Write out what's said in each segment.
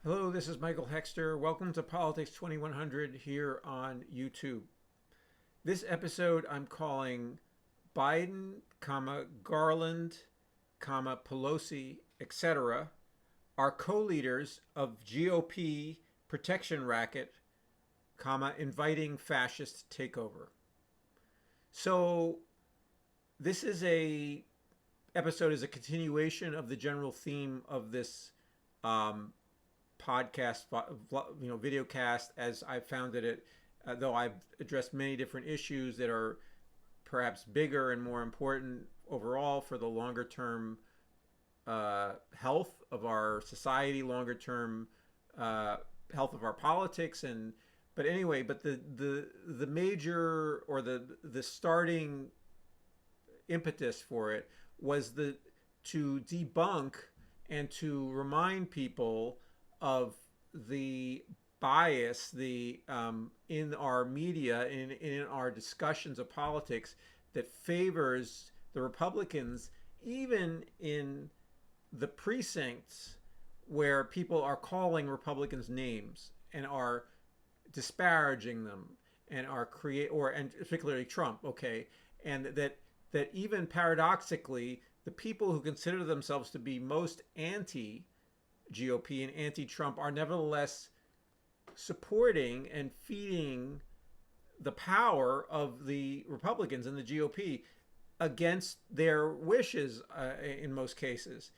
Hello, this is Michael Hexter. Welcome to Politics 2100 here on YouTube. This episode I'm calling Biden, Garland, Pelosi, etc. are co-leaders of GOP protection racket, inviting fascist takeover. So this is episode is a continuation of the general theme of this podcast, video cast, as I founded it, though I've addressed many different issues that are perhaps bigger and more important overall for the longer term health of our society, longer term health of our politics, but the major, or the starting impetus for it was to debunk and to remind people of the bias in our media, in our discussions of politics, that favors the Republicans, even in the precincts where people are calling Republicans names and are disparaging them and and particularly Trump, okay, and that even paradoxically, the people who consider themselves to be most anti-GOP and anti-Trump are nevertheless supporting and feeding the power of the Republicans and the GOP against their wishes in most cases.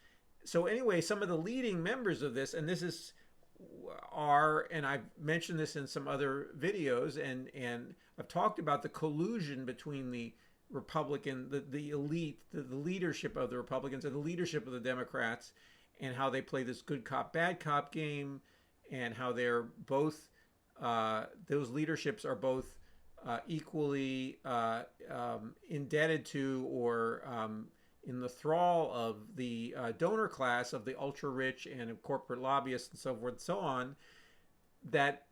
So anyway, some of the leading members of this, and I've mentioned this in some other videos, and I've talked about the collusion between the Republican, the elite, the leadership of the Republicans and the leadership of the Democrats, and how they play this good cop, bad cop game, and how they're both, those leaderships are both equally indebted to, or in the thrall of the donor class of the ultra rich and of corporate lobbyists and so forth and so on. That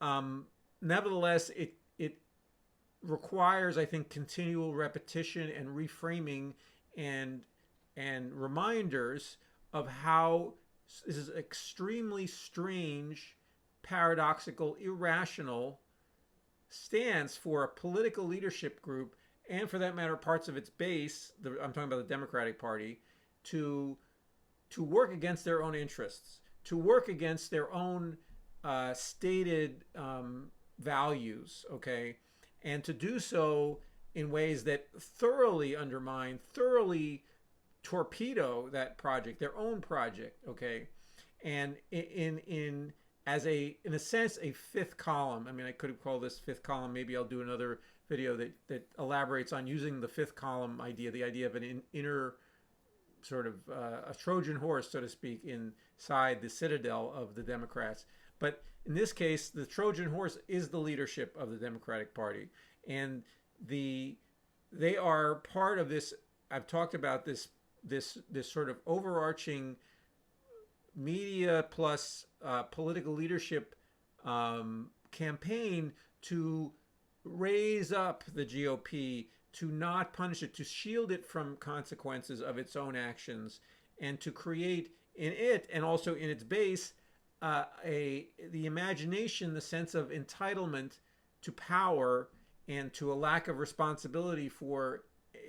nevertheless, it requires, I think, continual repetition and reframing and reminders of how this is extremely strange, paradoxical, irrational stance for a political leadership group, and for that matter, parts of its base, I'm talking about the Democratic Party, to work against their own interests, to work against their own stated values, okay, and to do so in ways that thoroughly undermine, thoroughly torpedo that project, their own project, okay, and in a sense, a fifth column. I mean, I could have called this fifth column. Maybe I'll do another video that elaborates on using the fifth column idea, the idea of an inner sort of a Trojan horse, so to speak, inside the citadel of the Democrats. But in this case, the Trojan horse is the leadership of the Democratic Party, and they are part of this. I've talked about this sort of overarching media plus political leadership campaign to raise up the GOP, to not punish it, to shield it from consequences of its own actions, and to create in it, and also in its base, the imagination, the sense of entitlement to power and to a lack of responsibility for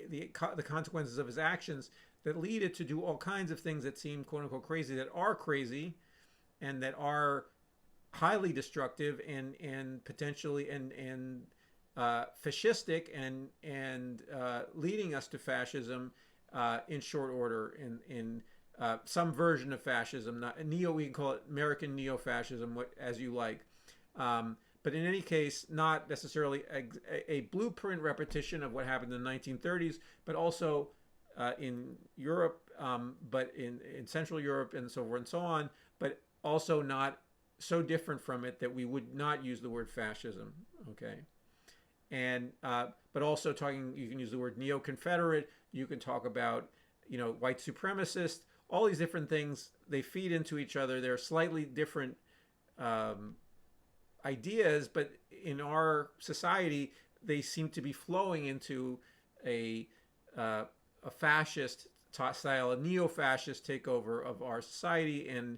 the consequences of his actions, that lead it to do all kinds of things that seem quote unquote crazy, that are crazy, and that are highly destructive and potentially and fascistic and leading us to fascism in short order, in some version of fascism, not we can call it American neo-fascism, as you like. But in any case, not necessarily a blueprint repetition of what happened in the 1930s, but also in Europe, but in Central Europe and so forth and so on, but also not so different from it that we would not use the word fascism, okay? And but also you can use the word neo-Confederate, you can talk about, white supremacist, all these different things. They feed into each other. They're slightly different ideas, but in our society, they seem to be flowing into a fascist style, a neo-fascist takeover of our society, and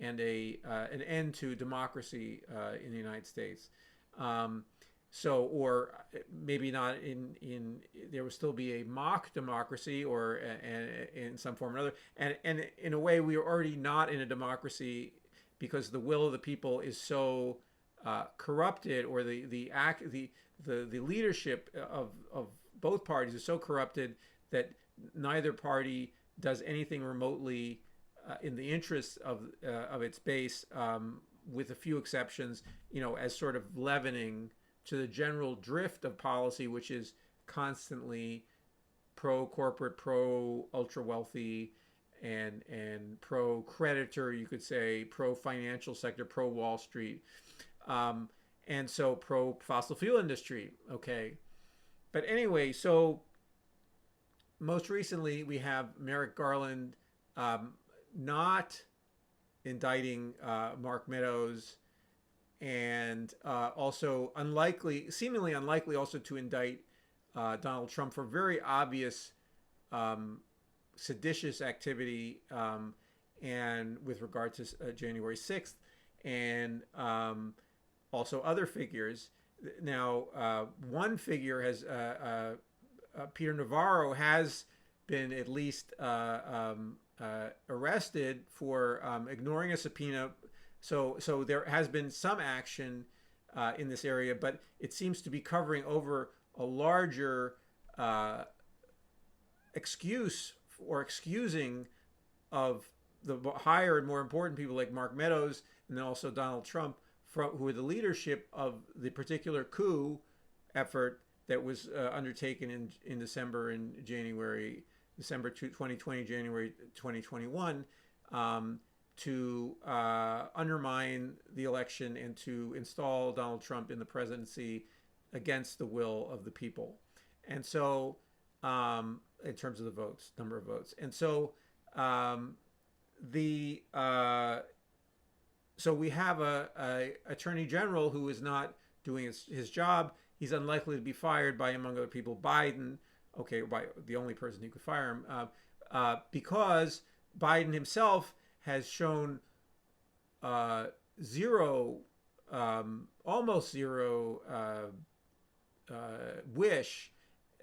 and an end to democracy in the United States. So, or maybe not there will still be a mock democracy, or in some form or another. And in a way, we are already not in a democracy, because the will of the people is so corrupted, or the leadership of both parties is so corrupted that neither party does anything remotely in the interests of its base, with a few exceptions, as sort of leavening to the general drift of policy, which is constantly pro-corporate, pro-ultra-wealthy, and pro-creditor, you could say, pro-financial sector, pro-Wall Street, and so pro-fossil fuel industry, okay? But anyway, so most recently we have Merrick Garland not indicting Mark Meadows, and also seemingly unlikely also to indict Donald Trump for very obvious seditious activity, and with regard to January 6th, and also other figures. Now, one figure has, Peter Navarro, has been at least arrested for ignoring a subpoena. So there has been some action in this area, but it seems to be covering over a larger excusing of the higher and more important people like Mark Meadows, and then also Donald Trump, who are the leadership of the particular coup effort that was undertaken in December and January, December 2020, January 2021, to undermine the election and to install Donald Trump in the presidency against the will of the people. And so, in terms of the votes, number of votes. And so, so we have a attorney general who is not doing his job. He's unlikely to be fired by, among other people, Biden. Okay, by the only person who could fire him, because Biden himself has shown almost zero wish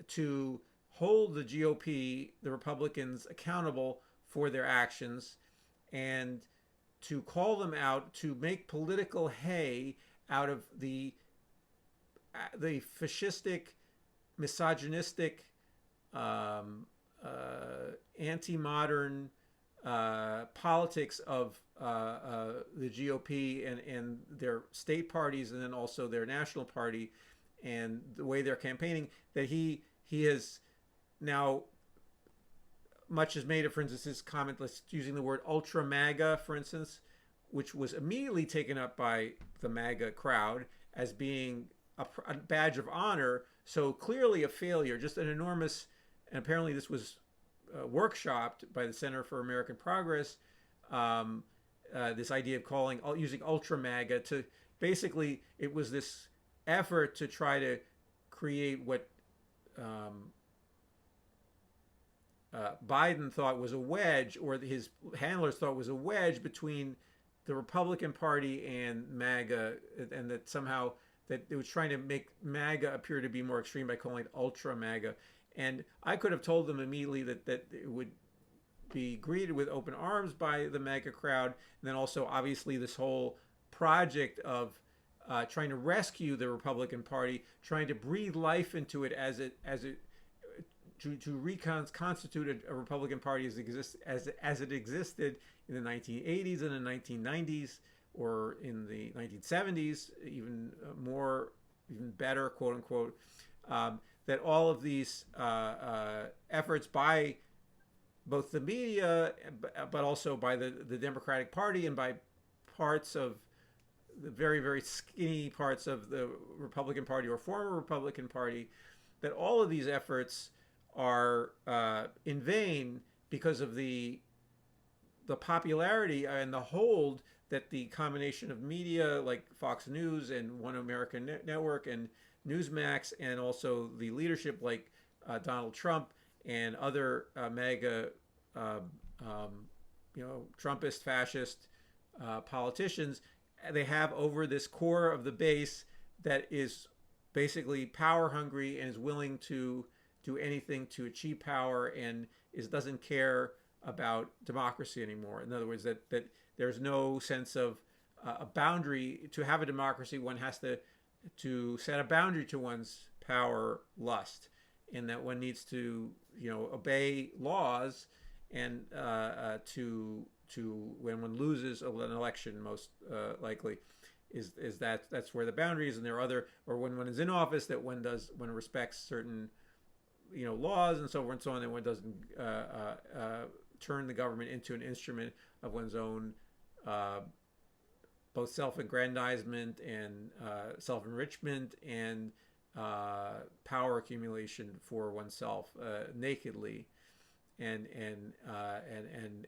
to hold the GOP, the Republicans, accountable for their actions, and to call them out, to make political hay out of the fascistic, misogynistic, anti-modern politics of the GOP and their state parties, and then also their national party, and the way they're campaigning, that he has now, much has made it, for instance, his comment, using the word ultra MAGA, for instance, which was immediately taken up by the MAGA crowd as being a badge of honor. So clearly a failure, just an enormous, and apparently this was workshopped by the Center for American Progress, this idea of using ultra MAGA to, basically, it was this effort to try to create what Biden thought was a wedge, or his handlers thought was a wedge, between the Republican Party and MAGA, and that somehow that it was trying to make MAGA appear to be more extreme by calling it ultra MAGA. And I could have told them immediately that it would be greeted with open arms by the MAGA crowd. And then also, obviously, this whole project of trying to rescue the Republican Party, trying to breathe life into it to reconstitute a Republican Party as it existed in the 1980s and the 1990s, or in the 1970s, even better, quote unquote. That all of these efforts by both the media, but also by the Democratic Party, and by parts of the very, very skinny parts of the Republican Party or former Republican Party, that all of these efforts are in vain, because of the popularity and the hold that the combination of media like Fox News and One American Network and Newsmax, and also the leadership like Donald Trump and other MAGA, Trumpist, fascist politicians, they have over this core of the base that is basically power hungry and is willing to do anything to achieve power and doesn't care about democracy anymore. In other words, that there's no sense of a boundary. To have a democracy, one has to set a boundary to one's power lust, and that one needs to obey laws and to when one loses an election, most likely is that's where the boundary is. And there are other, or when one is in office, that one respects certain laws and so forth and so on, and one doesn't turn the government into an instrument of one's own both self-aggrandizement and self-enrichment and power accumulation for oneself nakedly and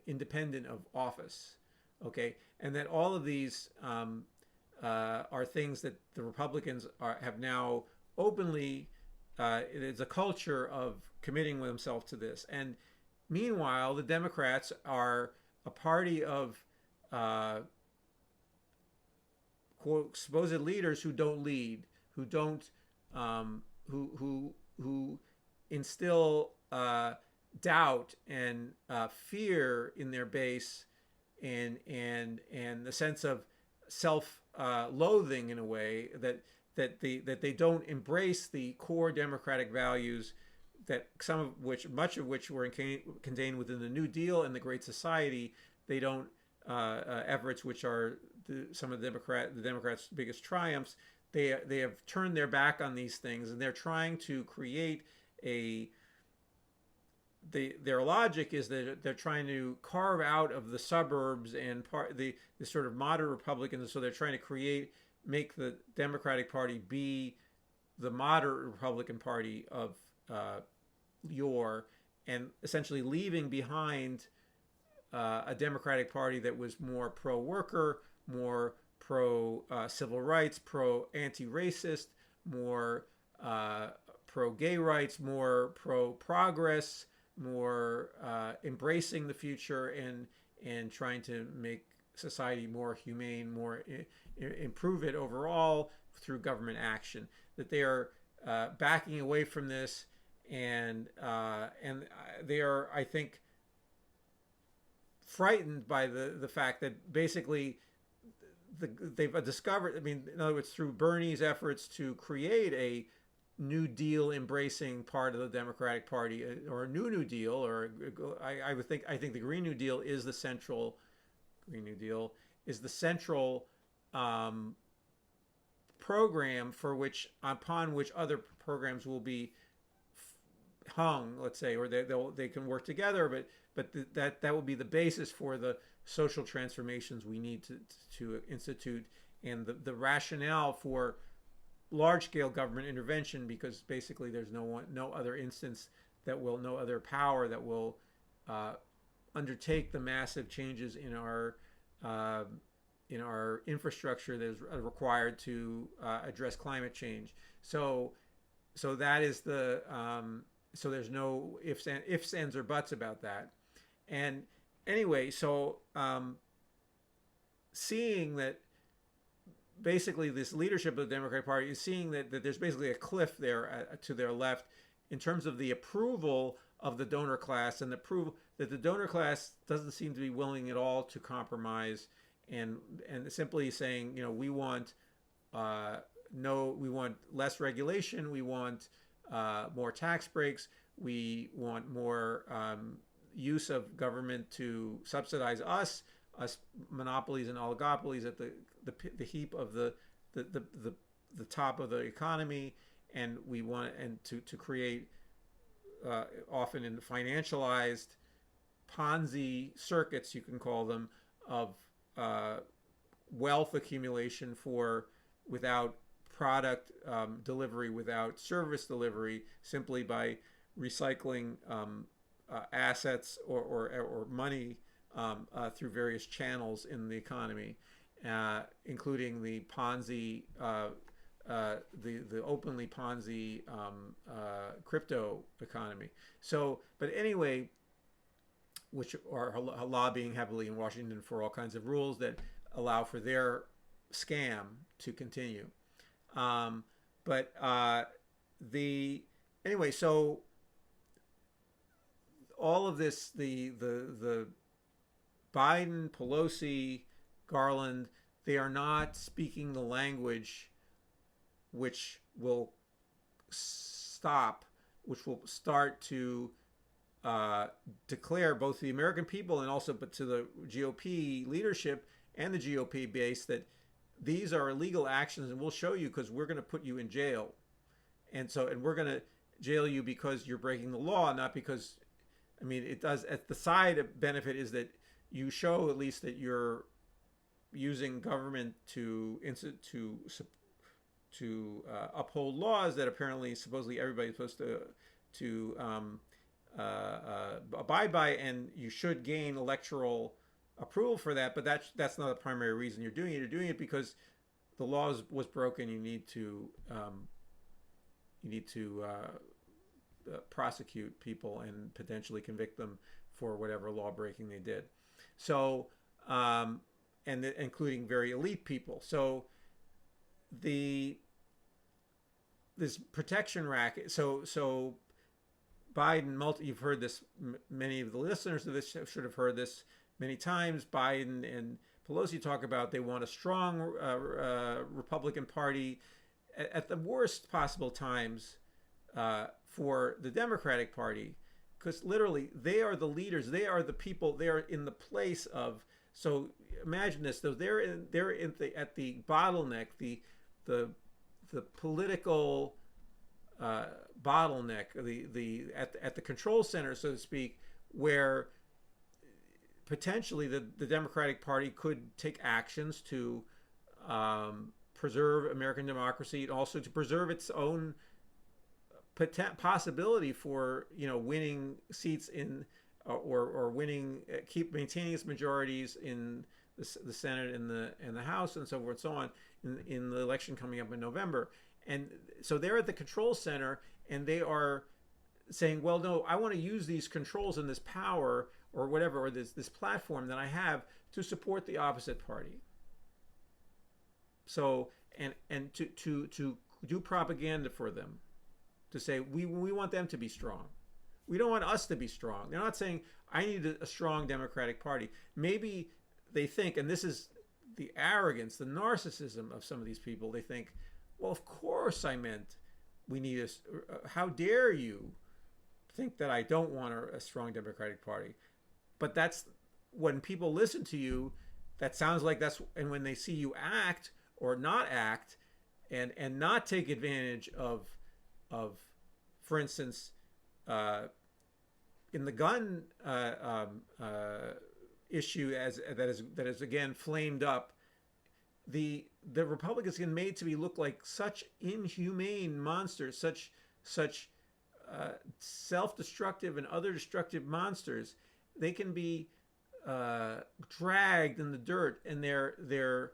independent of office. Okay, and that all of these are things that the Republicans have now openly. It's a culture of committing themselves to this, and meanwhile, the Democrats are a party of quote supposed leaders who don't lead, who don't, who instill doubt and fear in their base, and the sense of self-loathing in a way that they don't embrace the core democratic values that much of which were contained within the New Deal and the Great Society. They don't efforts which are some of the Democrats' biggest triumphs. They have turned their back on these things, and they're trying to create their logic is that they're trying to carve out of the suburbs and the sort of moderate Republicans. So they're trying to make the Democratic Party be the moderate Republican Party of yore, and essentially leaving behind a Democratic Party that was more pro-worker, more pro-civil rights, pro-anti-racist, more pro-gay rights, more pro-progress, more embracing the future and trying to make society more humane, more improve it overall through government action. That they are backing away from this, and they are, I think, frightened by the fact that basically they've discovered. I mean, in other words, through Bernie's efforts to create a New Deal embracing part of the Democratic Party, or a New Deal, or I think the Green New Deal is the central. Green New Deal is the central program upon which other programs will be hung, let's say, or they can work together, but that will be the basis for the social transformations we need to institute, and the rationale for large-scale government intervention, because basically there's no other instance no other power that will undertake the massive changes in our infrastructure that is required to address climate change. So that is so there's no ifs, ands, or buts about that. And anyway, so seeing that basically this leadership of the Democratic Party is seeing that there's basically a cliff there to their left in terms of the approval of the donor class, and the approval that the donor class doesn't seem to be willing at all to compromise, and simply saying, we want we want less regulation, we want more tax breaks, we want more use of government to subsidize us monopolies and oligopolies at the heap of the top of the economy, and we want to create often in financialized Ponzi circuits, you can call them, of wealth accumulation without product delivery, without service delivery, simply by recycling assets or money through various channels in the economy, including the Ponzi, the openly Ponzi crypto economy. So, but anyway, which are lobbying heavily in Washington for all kinds of rules that allow for their scam to continue. But the anyway, so all of this, the Biden, Pelosi, Garland, they are not speaking the language which will stop, which will start to declare both the American people and also but to the GOP leadership and the GOP base that these are illegal actions, and we'll show you because we're going to put you in jail. And we're going to jail you because you're breaking the law, not because, I mean, it does, at the side benefit is that you show at least that you're using government to uphold laws that apparently supposedly everybody's supposed to abide by, and you should gain electoral approval for that. But that's not the primary reason you're doing it. You're doing it because the law was broken. You need to prosecute people and potentially convict them for whatever law breaking they did. So and including very elite people. So this protection racket. So Biden, you've heard this. Many of the listeners of this should have heard this many times. Biden and Pelosi talk about they want a strong Republican Party at the worst possible times for the Democratic Party, because literally they are the leaders, they are the people, they are in the place of. So imagine this: though they're at the bottleneck, the political bottleneck, at the control center, so to speak, where potentially the Democratic Party could take actions to preserve American democracy and also to preserve its own possibility for winning seats in or winning, maintaining its majorities in the Senate and the House and so forth and so on in the election coming up in November. And so they're at the control center and they are saying, well, no, I want to use these controls and this power or whatever, or this platform that I have to support the opposite party. So and to do propaganda for them, to say we want them to be strong. We don't want us to be strong. They're not saying I need a strong Democratic Party. Maybe they think, and this is the arrogance, the narcissism of some of these people, they think, well, of course I meant we need how dare you think that I don't want a strong Democratic Party. But that's when people listen to you, that sounds like that's, and when they see you act or not act and not take advantage of for instance, in the gun issue that is again flamed up, the Republicans get made to look like such inhumane monsters, such self-destructive and other destructive monsters. They can be dragged in the dirt, and their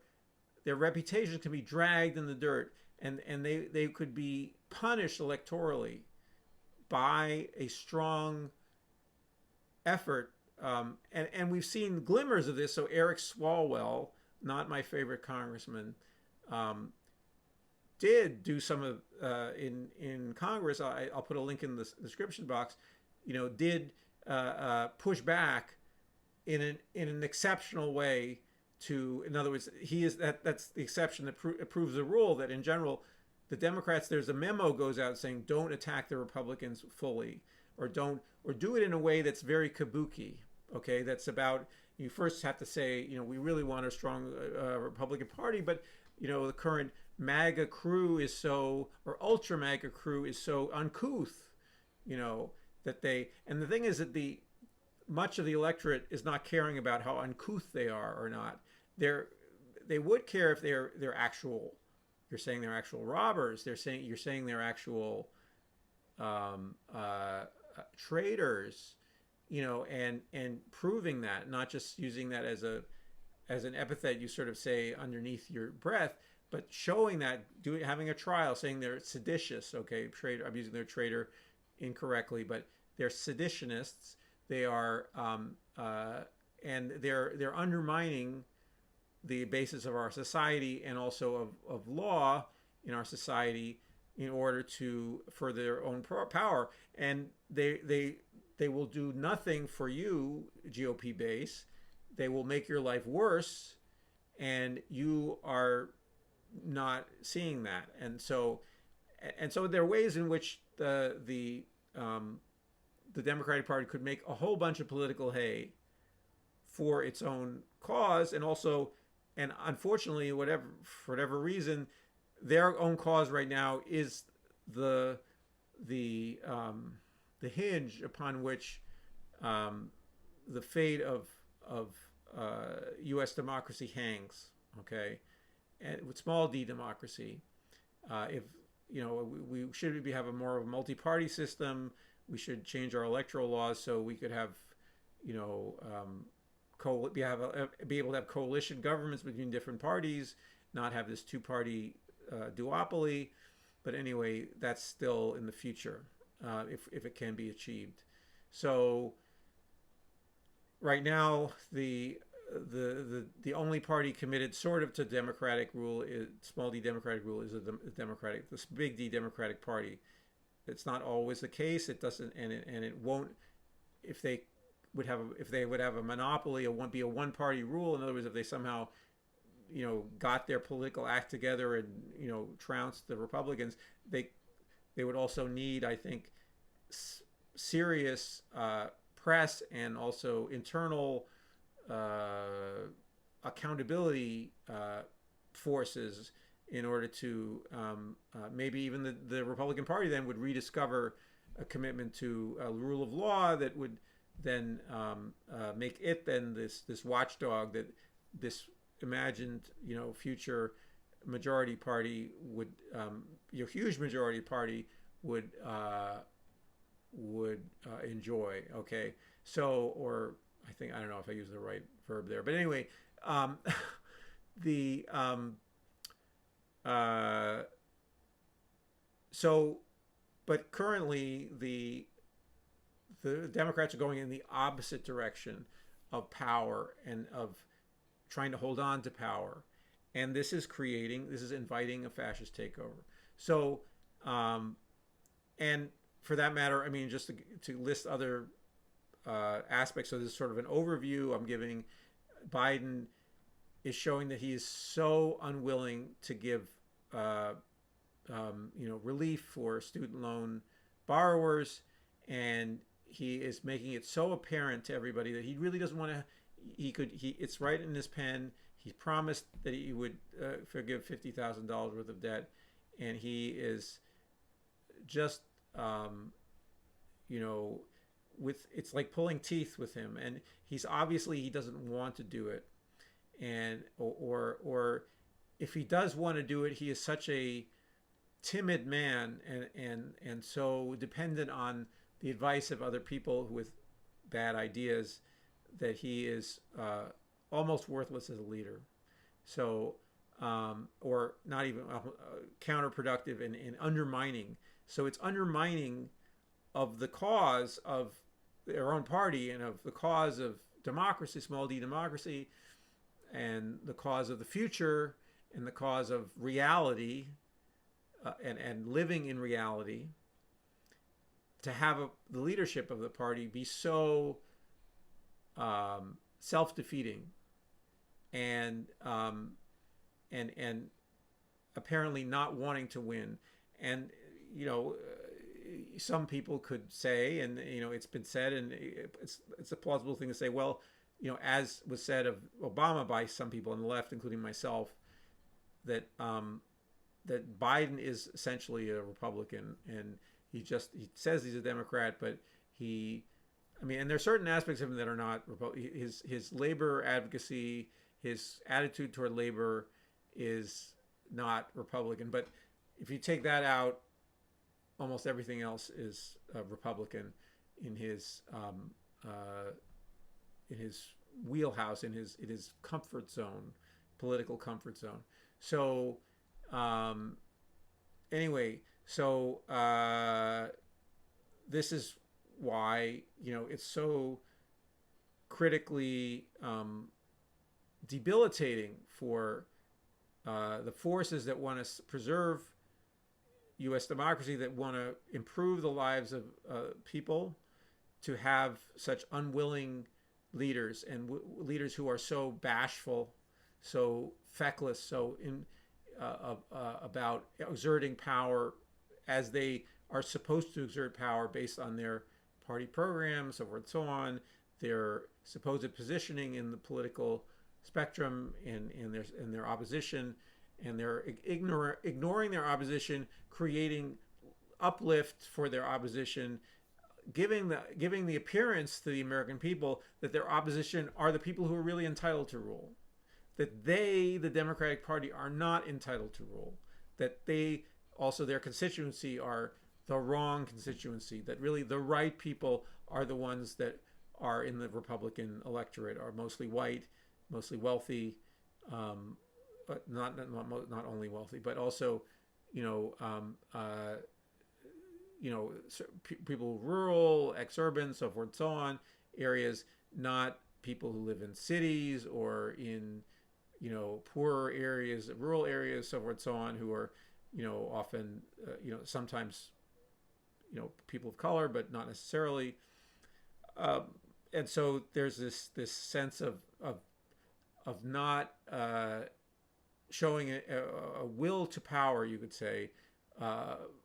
reputations can be dragged in the dirt, and they could be punished electorally by a strong effort. And we've seen glimmers of this. So Eric Swalwell, not my favorite congressman, did do some of in Congress. I'll put a link in the description box. Did push back in an exceptional way. In other words, that's the exception that proves the rule, that in general, the Democrats, there's a memo goes out saying don't attack the Republicans fully, or do it in a way that's very kabuki. Okay, that's about, you first have to say, we really want a strong Republican Party, but the current MAGA crew is so, or ultra MAGA crew is so uncouth, that and the thing is that much of the electorate is not caring about how uncouth they are or not. They would care if they're actual. You're saying they're actual robbers. You're saying they're actual traitors, and proving that, not just using that as an epithet you sort of say underneath your breath, but showing that, having a trial, saying they're seditious. Okay, traitor. I'm using their traitor incorrectly, but they're seditionists. They are, and they're undermining the basis of our society and also of law in our society in order to for their own power. And they will do nothing for you, GOP base. They will make your life worse, and you are not seeing that. And so there are ways in which the Democratic Party could make a whole bunch of political hay for its own cause, and also, and unfortunately, for whatever reason, their own cause right now is the hinge upon which the fate of U.S. democracy hangs. Okay, and with small d democracy, if we should have a more of a multi-party system. We should change our electoral laws so we could have, be able to have coalition governments between different parties, not have this two-party duopoly. But anyway, that's still in the future if it can be achieved. So right now, the only party committed sort of to democratic rule, small d democratic rule, is this big D Democratic Party. It's not always the case. It doesn't, and it won't. If they would have a monopoly, be a one-party rule. In other words, if they somehow, got their political act together and trounced the Republicans, they would also need, I think, serious press and also internal accountability forces in order to maybe even the Republican Party then would rediscover a commitment to a rule of law that would then make it then this watchdog that this imagined future majority party would huge majority party would enjoy. Okay, so or I don't know if I use the right verb there, but anyway, but currently the Democrats are going in the opposite direction of power and of trying to hold on to power, and this is inviting a fascist takeover. So, and for that matter, I mean, just to list other aspects. So this is sort of an overview I'm giving. Biden is showing that he is so unwilling to give relief for student loan borrowers, and he is making it so apparent to everybody that he really doesn't want to. It's right in his pen. He promised that he would forgive $50,000 worth of debt, and he is just it's like pulling teeth with him, and he doesn't want to do it, and or if he does want to do it, he is such a timid man and so dependent on the advice of other people with bad ideas that he is almost worthless as a leader. So or not even counterproductive and undermining. So it's undermining of the cause of their own party and of the cause of democracy, small d democracy, and the cause of the future and the cause of reality and living in reality, to have the leadership of the party be so self-defeating and apparently not wanting to win. And some people could say, and it's been said, and it's a plausible thing to say, well, as was said of Obama by some people on the left, including myself, that that Biden is essentially a Republican, and he says he's a Democrat, but and there are certain aspects of him that are not his labor advocacy, his attitude toward labor is not Republican. But if you take that out, almost everything else is Republican in his wheelhouse, in his comfort zone, political comfort zone. So anyway, so this is why it's so critically debilitating for the forces that want to preserve U.S. democracy, that want to improve the lives of people, to have such unwilling leaders, and leaders who are so bashful, so feckless, so about exerting power as they are supposed to exert power based on their party programs, so forth and so on, their supposed positioning in the political spectrum, and their opposition, and they're ignoring their opposition, creating uplift for their opposition, giving the appearance to the American people that their opposition are the people who are really entitled to rule, that they, the Democratic Party, are not entitled to rule, that they also, their constituency, are the wrong constituency, that really the right people are the ones that are in the Republican electorate, are mostly white, mostly wealthy, but not only wealthy, but also, people rural, ex-urban, so forth and so on, areas, not people who live in cities or in, poorer areas, rural areas, so forth and so on, who are, often, sometimes, people of color, but not necessarily. And so there's this sense of not showing a will to power, you could say,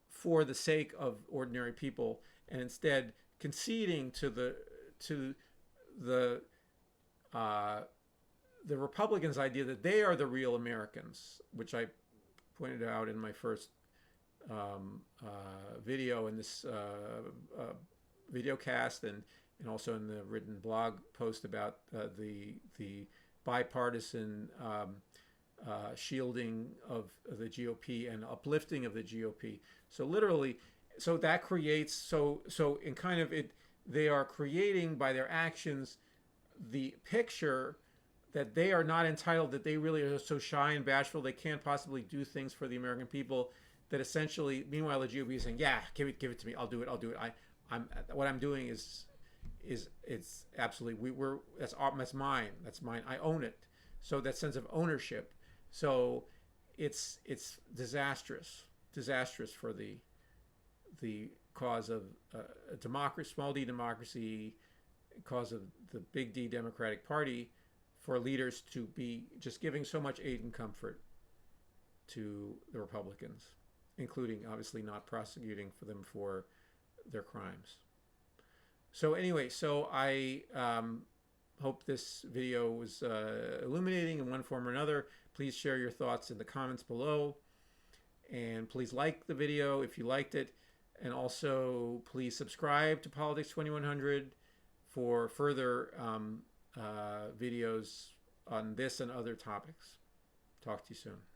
for the sake of ordinary people, and instead conceding to the Republicans' idea that they are the real Americans, which I pointed out in my first video in this video cast, and also in the written blog post about the bipartisan shielding of the GOP and uplifting of the GOP. So literally, so that creates, so in kind of it, they are creating by their actions the picture that they are not entitled, that they really are so shy and bashful they can't possibly do things for the American people, that essentially, meanwhile, the GOP is saying, yeah, give it to me, I'll do it. What I'm doing is it's absolutely, that's mine, I own it. So that sense of ownership, so it's disastrous for the cause of democracy, small d democracy, cause of the big D Democratic Party, for leaders to be just giving so much aid and comfort to the Republicans, including obviously not prosecuting for them for their crimes. So anyway, so I hope this video was illuminating in one form or another. Please share your thoughts in the comments below, and please like the video if you liked it, and also please subscribe to Politics 2100 for further videos on this and other topics. Talk to you soon.